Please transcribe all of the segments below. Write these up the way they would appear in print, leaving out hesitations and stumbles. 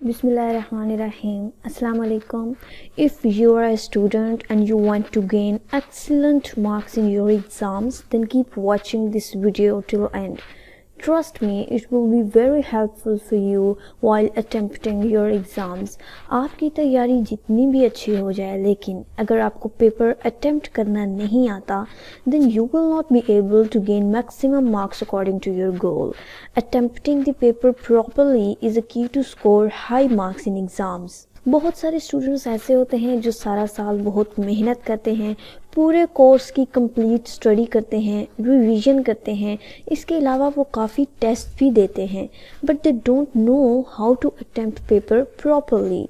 Bismillahirrahmanirrahim. Assalamu alaikum. If you are a student and you want to gain excellent marks in your exams, then keep watching this video till end. Trust me, it will be very helpful for you while attempting your exams. आपकी तैयारी जितनी भी अच्छी हो जाए, लेकिन अगर आपको पेपर अटेम्प्ट करना नहीं आता, then you will not be able to gain maximum marks according to your goal. Attempting the paper properly is a key to score high marks in exams. बहुत सारे स्टूडेंट्स ऐसे होते हैं जो सारा साल बहुत मेहनत करते हैं, पूरे कोर्स की कंप्लीट स्टडी करते हैं, रिवीजन करते हैं, इसके अलावा वो काफ़ी टेस्ट भी देते हैं, but they don't know how to attempt paper properly.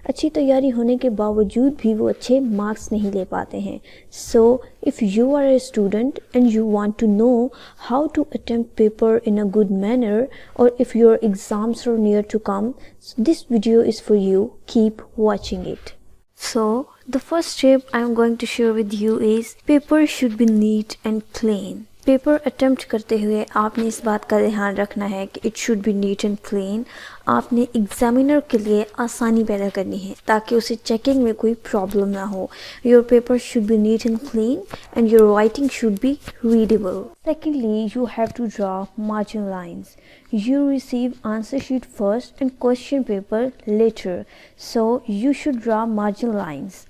अच्छी तैयारी होने के बावजूद भी वो अच्छे मार्क्स नहीं ले पाते हैं. So if you are a student and you want to know how to attempt paper in a good manner, और if your exams are near to come, this video is for you. Keep watching it. So, the first tip I am going to share with you is paper should be neat and clean. Paper attempt करते हुए आपने इस बात का ध्यान रखना है कि it should be neat and clean. आपने एग्जामिनर के लिए आसानी पैदा करनी है ताकि उसे चेकिंग में कोई प्रॉब्लम ना हो. Your paper should be neat and clean and your writing should be readable. Secondly, you have to draw margin lines. You receive answer sheet first and question paper later. So, you should draw margin lines.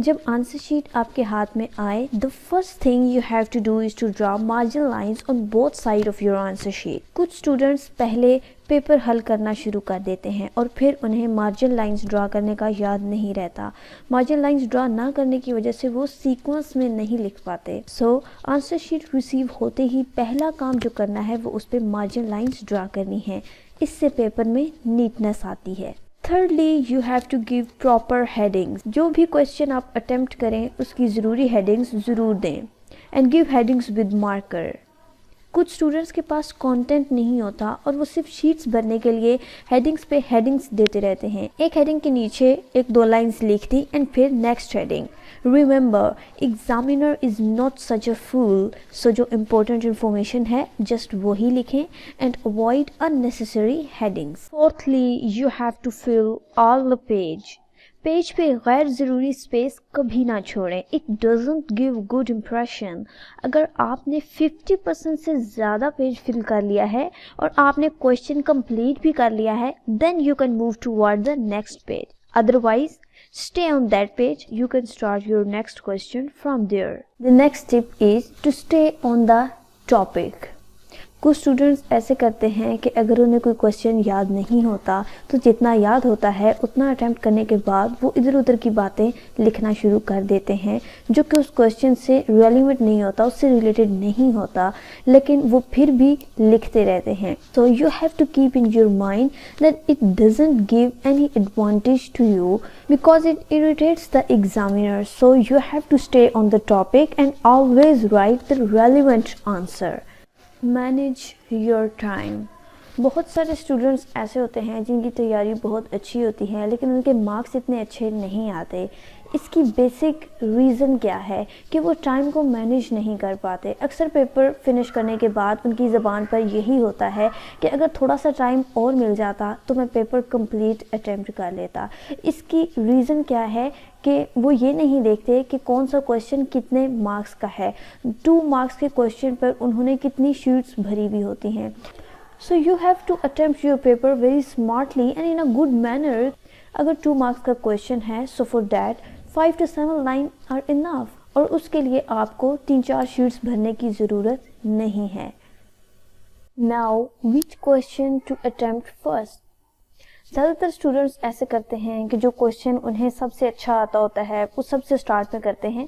जब answer sheet आपके हाथ में आए, the first thing you have to do is to draw margin lines on both side of your answer sheet. कुछ students पहले paper हल करना शुरू कर देते हैं और फिर उन्हें मार्जिन लाइंस ड्रा करने का याद नहीं रहता. मार्जिन लाइंस ड्रा ना करने की वजह से वो सीक्वेंस में नहीं लिख पाते. सो आंसर शीट रिसीव होते ही पहला काम जो करना है वो उस पर मार्जिन लाइंस ड्रा करनी है. इससे पेपर में नीटनेस आती है. Thirdly, you have to give proper headings. जो भी क्वेश्चन आप अटेम्प्ट करें उसकी ज़रूरी हेडिंग्स ज़रूर दें. And give headings with marker. कुछ स्टूडेंट्स के पास कंटेंट नहीं होता और वो सिर्फ शीट्स भरने के लिए हेडिंग्स पे हेडिंग्स देते रहते हैं. एक हेडिंग के नीचे एक दो लाइंस लिख दी एंड फिर next heading. Remember, examiner is not such a fool. So जो इम्पोर्टेंट इन्फॉर्मेशन है जस्ट वही लिखें and avoid unnecessary headings. Fourthly, you have to fill all the page. Page पे गैर ज़रूरी स्पेस कभी ना छोड़ें. It doesn't give good impression. अगर आपने 50% से ज़्यादा पेज फिल कर लिया है और आपने क्वेश्चन कंप्लीट भी कर लिया है, then you can move toward the next page. Otherwise, stay on that page. You can start your next question from there. The next tip is to stay on the topic. कुछ students ऐसे करते हैं कि अगर उन्हें कोई question याद नहीं होता तो जितना याद होता है उतना अटेम्प्ट करने के बाद वो इधर उधर की बातें लिखना शुरू कर देते हैं जो कि उस क्वेश्चन से रेलिवेंट नहीं होता, उससे रिलेटेड नहीं होता, लेकिन वो फिर भी लिखते रहते हैं. So you have to keep in your mind that it doesn't give any advantage to you because it irritates the examiner. So you have to stay on the topic and always write the relevant answer. Manage your time. बहुत सारे students ऐसे होते हैं जिनकी तैयारी बहुत अच्छी होती है लेकिन उनके मार्क्स इतने अच्छे नहीं आते. इसकी बेसिक रीज़न क्या है कि वो टाइम को मैनेज नहीं कर पाते. अक्सर पेपर फिनिश करने के बाद उनकी ज़बान पर यही होता है कि अगर थोड़ा सा टाइम और मिल जाता तो मैं पेपर कंप्लीट अटेम्प्ट कर लेता. इसकी रीज़न क्या है कि वो ये नहीं देखते कि कौन सा क्वेश्चन कितने मार्क्स का है. 2 मार्क्स के क्वेश्चन पर उन्होंने कितनी शीट्स भरी हुई होती हैं. So you have to attempt your paper very smartly and in a good manner. अगर 2 मार्क्स का क्वेश्चन है, so for that 5 to 7 line are enough, और उसके लिए आपको 3-4 शीट्स भरने की ज़रूरत नहीं है. Now which question to attempt first. ज़्यादातर स्टूडेंट्स ऐसे करते हैं कि जो क्वेश्चन उन्हें सबसे अच्छा आता होता है वो सबसे स्टार्ट में करते हैं,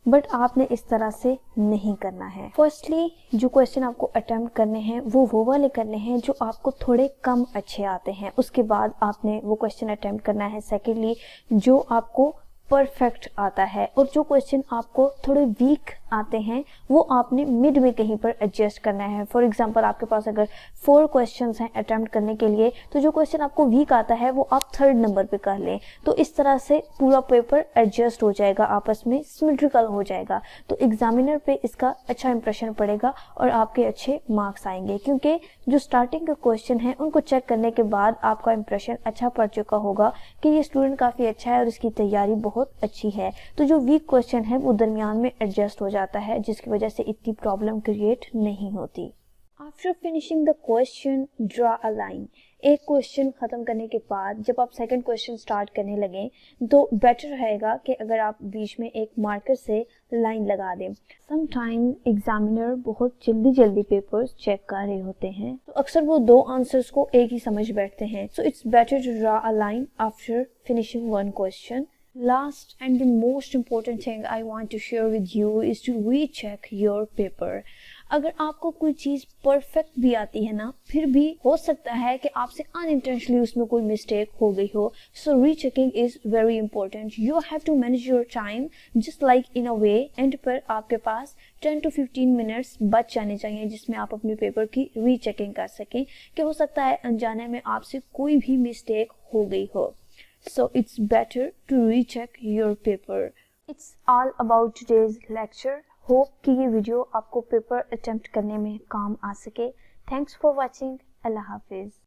बट आपने इस तरह से नहीं करना है. फर्स्टली, जो क्वेश्चन आपको अटेम्प्ट करने हैं वो वाले करने हैं जो आपको थोड़े कम अच्छे आते हैं. उसके बाद आपने वो क्वेश्चन अटेम्प्ट करना है. सेकेंडली, जो आपको परफेक्ट आता है, और जो क्वेश्चन आपको थोड़े वीक आते हैं वो आपने मिड में कहीं पर एडजस्ट करना है। फॉर एग्जांपल आपके पास अगर 4 क्वेश्चंस हैं अटेम्प्ट करने के लिए, तो जो क्वेश्चन आपको वीक आता है वो आप 3rd नंबर पे कर लें, तो इस तरह से पूरा पेपर एडजस्ट हो जाएगा, आपस में सिमेट्रिकल हो जाएगा। तो एग्जामिनर पे इसका अच्छा इंप्रेशन पड़ेगा और आपके अच्छे मार्क्स आएंगे, क्योंकि जो स्टार्टिंग के क्वेश्चन हैं उनको चेक करने के बाद आपका इंप्रेशन अच्छा पड़ चुका होगा कि ये स्टूडेंट काफ़ी अच्छा है और इसकी तैयारी बहुत अच्छी है। तो जो वीक क्वेश्चन है वो दरमियान में एडजस्ट हो जाता है, जिसकी वजह से इतनी प्रॉब्लम क्रिएट नहीं होती। After finishing the question draw a line. एक क्वेश्चन ख़त्म करने के बाद जब आप सेकंड क्वेश्चन स्टार्ट करने लगें तो बेटर रहेगा कि अगर आप बीच में एक मार्कर से लाइन लगा दें। समटाइम एग्जामिनर बहुत जल्दी पेपर्स चेक कर रहे होते हैं, तो अक्सर वो 2 आंसर्स को एक ही समझ बैठते हैं। So it's better to draw a line after finishing one question. Last and the most important thing I want to share with you is to recheck your paper. अगर आपको कोई चीज़ परफेक्ट भी आती है ना, फिर भी हो सकता है कि आपसे अनइंटेंशनली उसमें कोई मिस्टेक हो गई हो। So rechecking is very important. You have to manage your time just like in a way. And पर आपके पास 10 to 15 मिनट्स बच जाने चाहिए जिसमें आप अपने पेपर की रीचेकिंग कर सकें, कि हो सकता है अनजाने में आपसे कोई भी मिस्टेक हो गई हो। So it's better to recheck your paper. It's all about today's lecture. Hope कि ये वीडियो आपको पेपर अटेम्प्ट करने में काम आ सके। Thanks for watching. Allah Hafiz.